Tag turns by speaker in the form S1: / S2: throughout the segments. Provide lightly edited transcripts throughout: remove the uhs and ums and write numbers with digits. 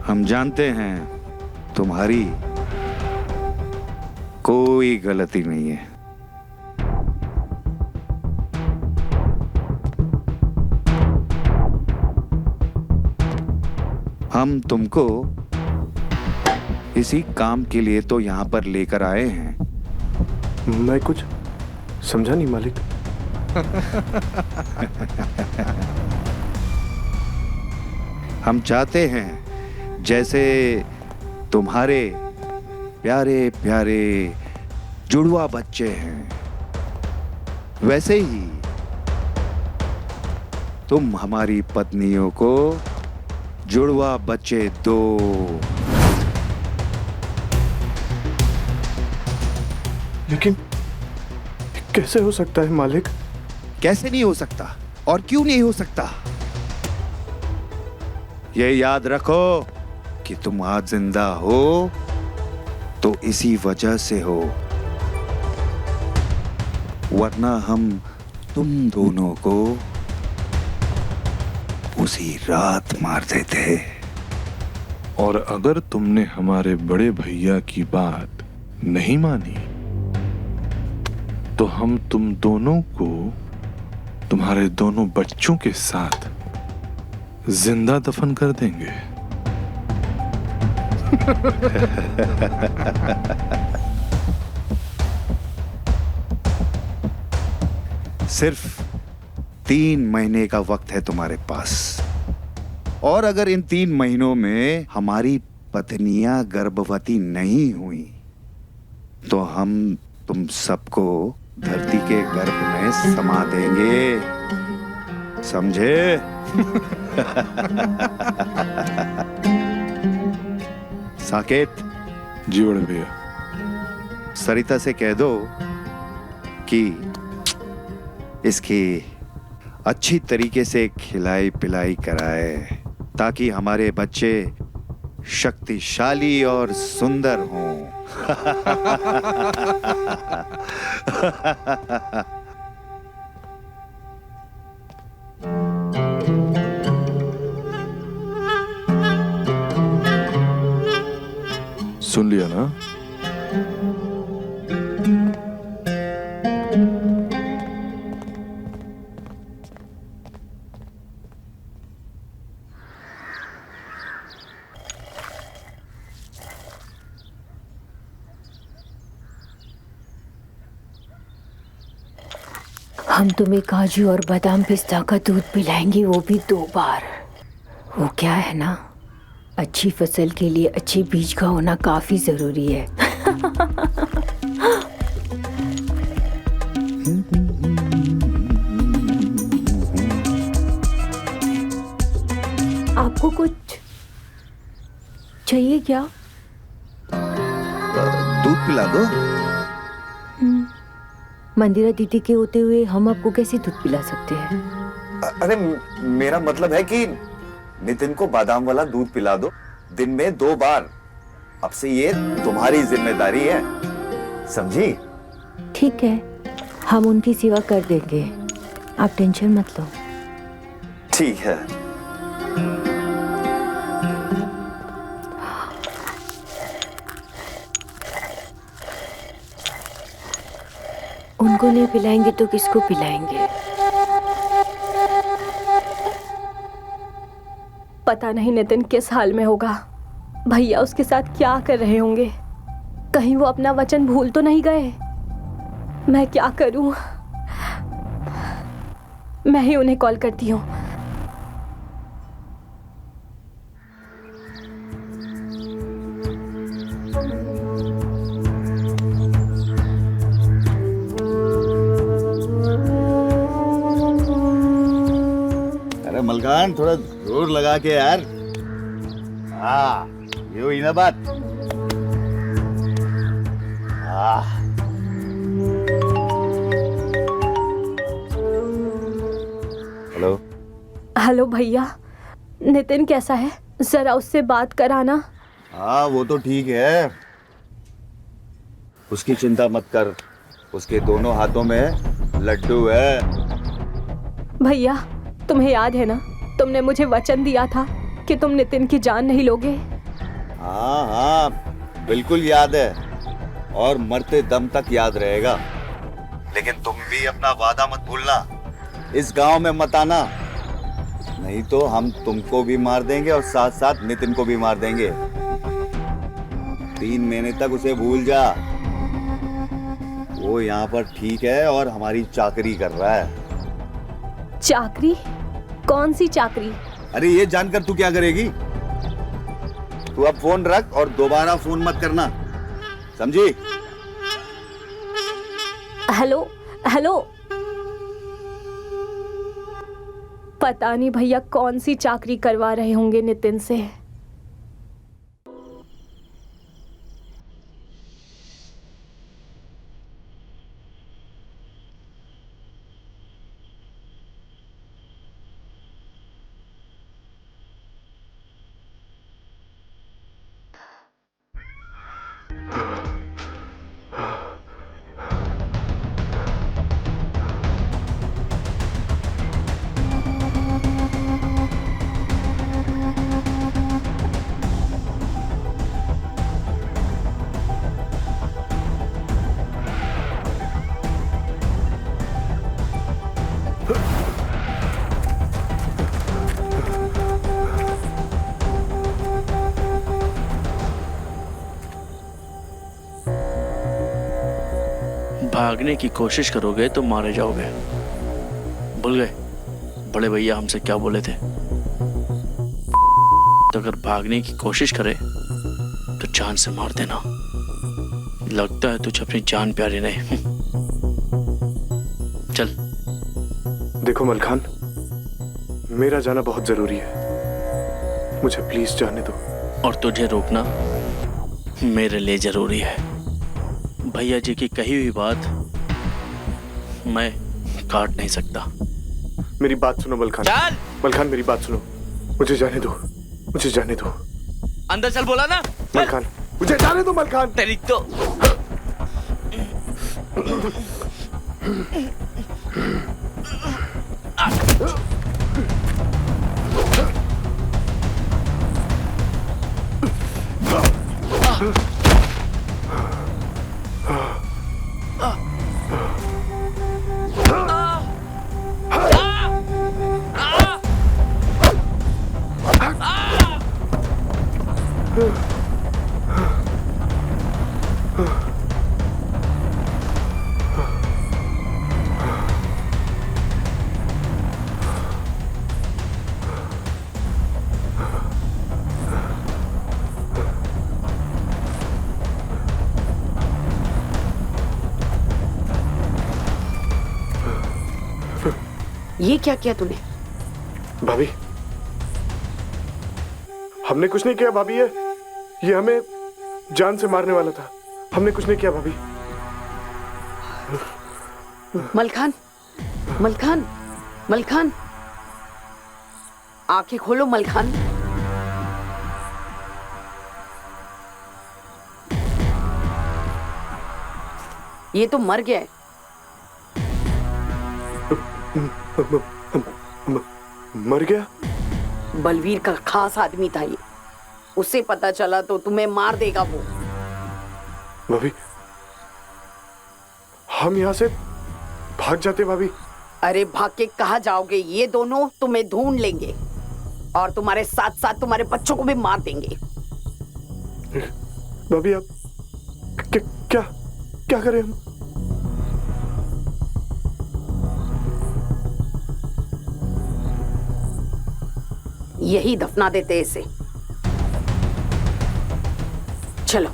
S1: हम जानते हैं तुम्हारी कोई गलती नहीं है। हम तुमको इसी काम के लिए तो यहां पर लेकर आए हैं।
S2: मैं कुछ समझा नहीं मालिक।
S1: हम चाहते हैं जैसे तुम्हारे प्यारे प्यारे जुड़वा बच्चे हैं, वैसे ही तुम हमारी पत्नियों को जुड़वा बच्चे दो।
S2: लेकिन कैसे हो सकता है मालिक?
S1: कैसे नहीं हो सकता और क्यों नहीं हो सकता? ये याद रखो कि तुम आज जिंदा हो तो इसी वजह से हो, वरना हम तुम दोनों को उसी रात मार देते।
S3: और अगर तुमने हमारे बड़े भैया की बात नहीं मानी तो हम तुम दोनों को तुम्हारे दोनों बच्चों के साथ जिंदा दफन कर देंगे।
S1: सिर्फ 3 महीने का वक्त है तुम्हारे पास, और अगर इन 3 महीनों में हमारी पत्नियां गर्भवती नहीं हुई तो हम तुम सबको धरती के गर्भ में समा देंगे, समझे? साकेत,
S3: जी बड़े भैया।
S1: सरिता से कह दो कि इसकी अच्छी तरीके से खिलाई पिलाई कराए ताकि हमारे बच्चे शक्तिशाली और सुंदर हों।
S3: सुन लिया ना?
S4: हम तुम्हें काजू और बादाम पिस्ता का दूध पिलाएंगे, वो भी 2 बार। वो क्या है ना, अच्छी फसल के लिए अच्छे बीज का होना काफी जरूरी है। आपको कुछ चाहिए क्या?
S1: दूध पिला दो।
S4: मंदिरा दीदी के होते हुए हम आपको कैसे दूध पिला सकते हैं?
S5: अरे मेरा मतलब है कि नितिन को बादाम वाला दूध पिला दो, दिन में 2 बार। अब से ये तुम्हारी जिम्मेदारी है, समझी?
S4: ठीक है, हम उनकी सेवा कर देंगे, आप टेंशन मत लो।
S5: ठीक है।
S4: उनको नहीं पिलाएंगे तो किसको पिलाएंगे?
S6: पता नहीं नितिन किस हाल में होगा, भैया उसके साथ क्या कर रहे होंगे। कहीं वो अपना वचन भूल तो नहीं गए। मैं क्या करूं? मैं ही उन्हें कॉल करती हूँ।
S5: अरे मलकान, थोड़ा जोर लगा के यार। हाँ, ये हुई ना बात। हेलो।
S6: हेलो भैया, नितिन कैसा है? जरा उससे बात कराना।
S5: हाँ, वो तो ठीक है, उसकी चिंता मत कर। उसके दोनों हाथों में लड्डू है।
S6: भैया, तुम्हें याद है ना, तुमने मुझे वचन दिया था कि तुम नितिन की जान नहीं लोगे।
S5: हाँ हाँ बिल्कुल याद है, और मरते दम तक याद रहेगा। लेकिन तुम भी अपना वादा मत भूलना, इस गांव में मत आना, नहीं तो हम तुमको भी मार देंगे और साथ साथ नितिन को भी मार देंगे। 3 महीने तक उसे भूल जा। वो यहाँ पर ठीक है और हमारी चाकरी कर रहा है।
S6: चाकरी? कौन सी चाकरी?
S5: अरे ये जानकर तू क्या करेगी? तू अब फोन रख और दोबारा फोन मत करना, समझी?
S6: Hello hello. पता नहीं भैया कौन सी चाकरी करवा रहे होंगे नितिन से।
S7: भागने की कोशिश करोगे तो मारे जाओगे। भूल गए बड़े भैया हमसे क्या बोले थे? तो अगर भागने की कोशिश करे तो जान से मार देना। लगता है तुझे अपनी जान प्यारी नहीं। चल।
S2: देखो मलखान, मेरा जाना बहुत जरूरी है, मुझे प्लीज जाने दो।
S7: और तुझे रोकना मेरे लिए जरूरी है। भैया जी की कही हुई बात मैं काट नहीं सकता।
S2: मेरी बात सुनो मलखान।
S7: चल।
S2: मलखान मेरी बात सुनो, मुझे जाने दो, मुझे जाने दो।
S7: अंदर चल बोला ना।
S2: मलखान मुझे जाने दो मलखान।
S7: तेरी तो
S8: ये क्या किया तूने?
S2: भाभी, हमने कुछ नहीं किया भाभी। ये हमें जान से मारने वाला था। हमने कुछ नहीं किया भाभी।
S8: मलखान, मलखान, मलखान, आंखें खोलो मलखान। ये तो मर गया है।
S2: मर गया?
S8: बलवीर का खास आदमी था ये, उसे पता चला तो तुम्हें मार देगा वो।
S2: भाभी, हम यहाँ से भाग जाते भाभी।
S8: अरे भाग के कहाँ जाओगे? ये दोनों तुम्हें ढूंढ लेंगे और तुम्हारे साथ साथ तुम्हारे बच्चों को भी मार देंगे।
S2: भाभी आप क्या क्या करें हम?
S8: यही दफना देते इसे। चलो।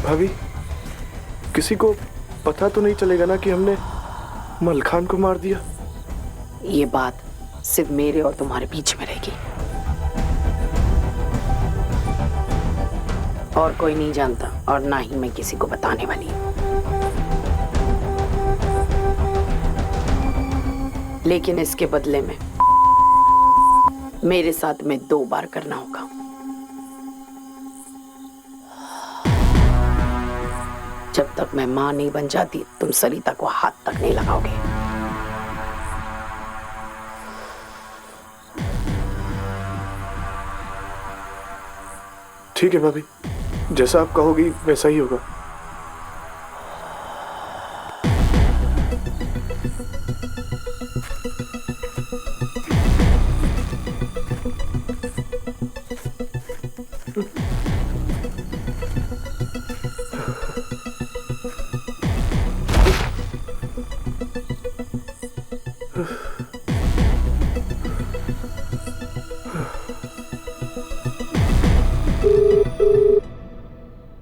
S2: भाभी, किसी को पता तो नहीं चलेगा ना कि हमने मलखान को मार दिया?
S8: ये बात सिर्फ मेरे और तुम्हारे बीच में रहेगी, और कोई नहीं जानता, और ना ही मैं किसी को बताने वाली हूँ। लेकिन इसके बदले में मेरे साथ में 2 बार करना होगा। जब तक मैं मां नहीं बन जाती, तुम सरिता को हाथ तक नहीं लगाओगे।
S2: ठीक है भाभी, जैसा आप कहोगी वैसा ही होगा।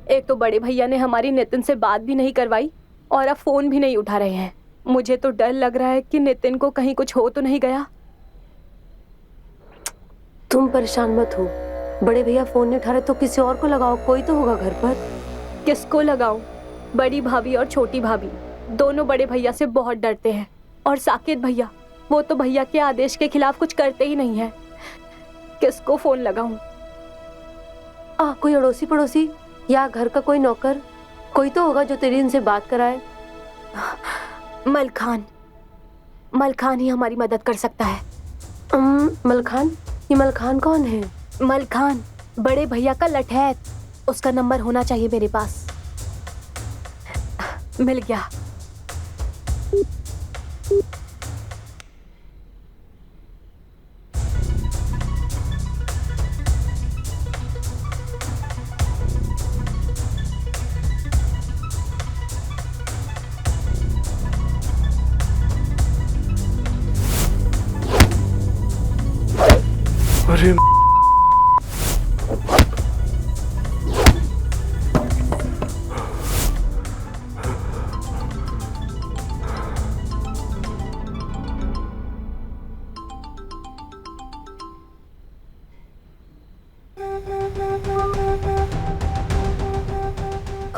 S6: एक तो बड़े भैया ने हमारी नितिन से बात भी नहीं करवाई और अब फोन भी नहीं उठा रहे हैं। मुझे तो डर लग रहा है कि नितिन को कहीं कुछ हो तो नहीं गया।
S9: तुम परेशान मत हो, बड़े भैया फोन नहीं उठा रहे तो किसी और को लगाओ, कोई तो होगा घर पर।
S6: किसको लगाऊं? बड़ी भाभी और छोटी भाभी दोनों बड़े भैया से बहुत डरते हैं, और साकेत भैया, वो तो भैया के आदेश के खिलाफ कुछ करते ही नहीं है। किसको फोन लगाऊं?
S9: कोई अड़ोसी पड़ोसी या घर का कोई नौकर, कोई तो होगा जो तेरी इनसे बात कराए।
S6: मलखान ही हमारी मदद कर सकता है।
S9: मलखान? ये मलखान कौन है?
S6: मलखान बड़े भैया का लठैत, उसका नंबर होना चाहिए मेरे पास। मिल गया।
S2: अरे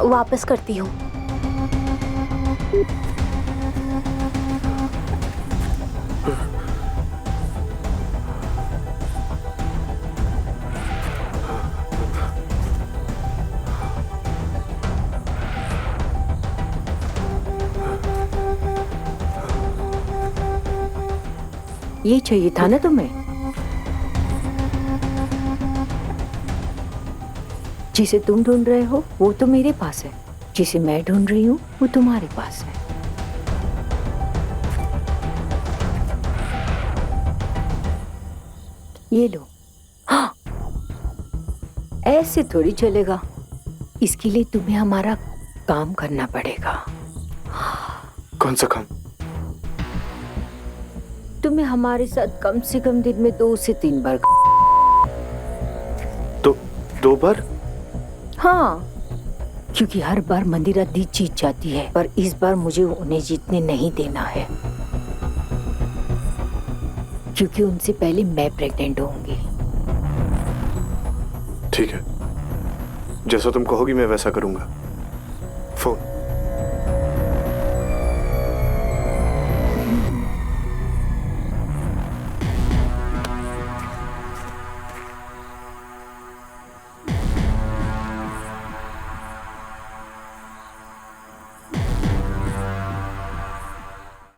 S6: वापस करती हूँ।
S4: ये चाहिए था ना तुम्हें? जिसे तुम ढूंढ रहे हो वो तो मेरे पास है, जिसे मैं ढूंढ रही हूँ वो तुम्हारे पास है। ये लो। हाँ, ऐसे थोड़ी चलेगा, इसके लिए तुम्हें हमारा काम करना पड़ेगा।
S2: कौन सा काम?
S4: तुम्हें हमारे साथ कम से कम दिन में 2 से 3 बार।
S2: तो 2 बार?
S4: हाँ, क्योंकि हर बार मंदिरा दी जीत जाती है, पर इस बार मुझे उन्हें जीतने नहीं देना है, क्योंकि उनसे पहले मैं प्रेग्नेंट होंगी।
S2: ठीक है, जैसा तुम कहोगी मैं वैसा करूंगा। फोन।